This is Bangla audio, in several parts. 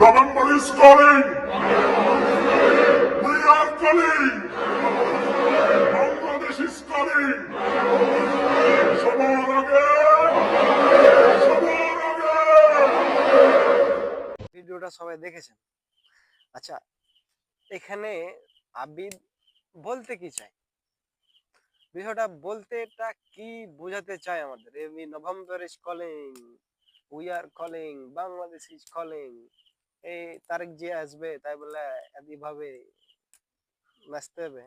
November is calling. We are calling. Bangladesh is calling. সবার আগে সবার আগে। ভিডিওটা সবাই দেখেছেন। আচ্ছা, এখানে আবিদ বলতে কি চাই, বিষয়টা বলতে এটা কি বোঝাতে চায় আমাদের? Every November is calling, we are calling, Bangladesh is calling. এই তারিখ যে আসবে তাই বলে এইভাবে নাচতে হবে?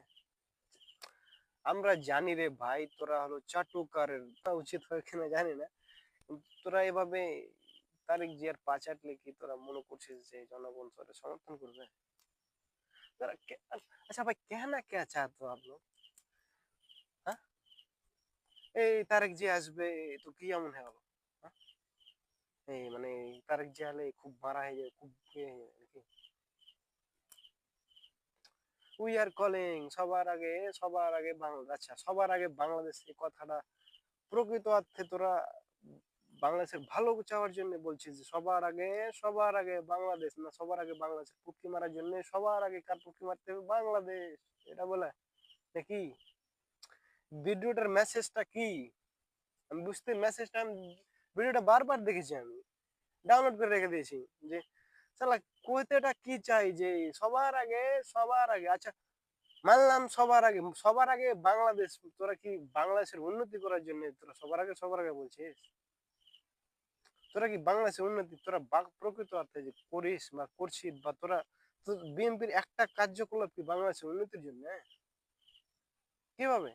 আমরা জানি রে ভাই, তোরা হলো চাটুকারের, উচিত হয় কিনা জানি না, তোরা এভাবে তারিখ জিয়ার পা চাটলে কি তোরা মনে করছিস যে জনগণ তোরা সমর্থন করবে? अच्छा भाई, कहना क्या चाहते हो आप लोग? हाँ, এই তারেক জি আসবে তো কি এমন হয়ে গেল? হ্যাঁ? এই মানে তারেক জি আলে খুব মারা হয়ে যায়, খুব নাকি? উই আর কলিং, সবার আগে বাংলাদেশ। আচ্ছা, সবার আগে বাংলাদেশ, এই কথাটা প্রকৃত অর্থে তোরা বাংলাদেশের ভালো চাওয়ার জন্য বলছিস যে সবার আগে বাংলাদেশ, না সবার আগে বাংলাদেশের পুটকি মারার জন্য সবার আগে কার পুটকি মারতে হবে? বাংলাদেশ, এটা বলে নাকি? ভিডিওটার মেসেজটা কি? আমি বুঝতে মেসেজটা আমি ভিডিওটা বারবার দেখেছি, আমি ডাউনলোড করে রেখে দিয়েছি যে শালা কইতে এটা কি চাই যে সবার আগে। আচ্ছা, মানলাম সবার আগে বাংলাদেশ। তোরা কি বাংলাদেশের উন্নতি করার জন্য তোরা সবার আগে বলছিস? তোরা কি বাংলাদেশের উন্নতি তোরা প্রকৃত অর্থে যে করিস বা করছিস, বা তোরা বিএনপির একটা কার্যকলাপ কি বাংলাদেশের উন্নতির জন্য? কিভাবে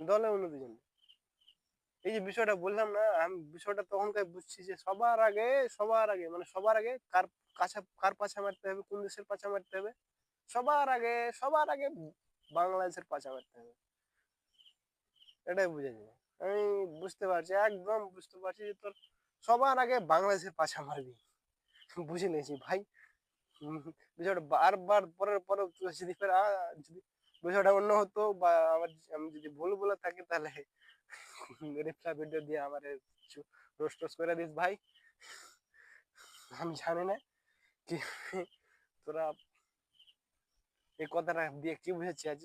দলের উন্নতির জন্য? এই যে বিষয়টা বললাম না, আমি বিষয়টা তখনকার বুঝছি যে মানে সবার আগে কার পাছা মারতে হবে, কোন দেশের পাছা মারতে হবে? সবার আগে বাংলাদেশের পাছা মারতে হবে, এটাই বুঝেছি। আমি বুঝতে পারছি, একদম বুঝতে পারছি যে তোর সবার আগে বাংলাদেশের পাছা মারবি, বুঝে নিয়েছি ভাই। বিষয়টা বারবার পরের পরে যদি যদি বিষয়টা অন্য হতো, বা আমি যদি ভুল বলে থাকি, তাহলে রিপ্লাই ভিডিও দিয়ে আমার কিছু রোস্ট করে দিস ভাই। আমি জানি না কি তোরা এই কথাটা দিয়ে কি বুঝেছি আজ,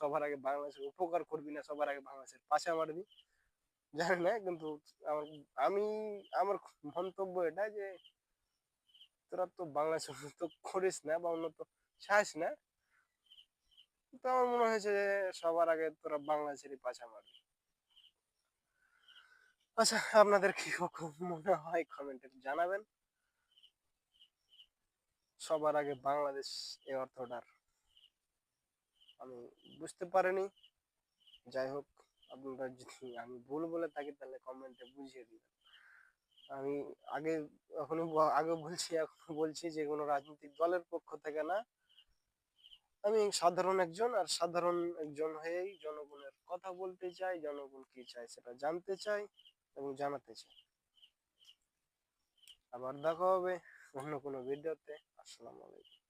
সবার আগে বাংলাদেশের উপকার করবি না সবার আগে বাংলাদেশের পাশা মারবি, জানি না। কিন্তু আমার আমি আমার মন্তব্য এটা যে তোরা তো বাংলাদেশের উন্নত করিস না বা উন্নত চাস না, তো আমার মনে হয়েছে যে সবার আগে তোরা বাংলাদেশেরই পাশা মারবি। আচ্ছা, আপনাদের কি মনে হয় কমেন্টে জানাবেন। সবার আগে বাংলাদেশ এই অর্থটার আমি বুঝতে পারিনি। যাই হোক, আপনারা যদি আমি ভুল বলে থাকি তাহলে কমেন্টে বুঝিয়ে দিবেন। আমি আগে আগে বলছি, এখন বলছি যে কোনো রাজনৈতিক দলের পক্ষ থেকে না, আমি সাধারণ একজন হয়েই জনগণের কথা বলতে চাই, জনগণ কি চায় সেটা জানতে চাই এবং জানাতে চাই। আবার দেখা হবে অন্য কোনো ভিডিওতে। আসসালামু আলাইকুম।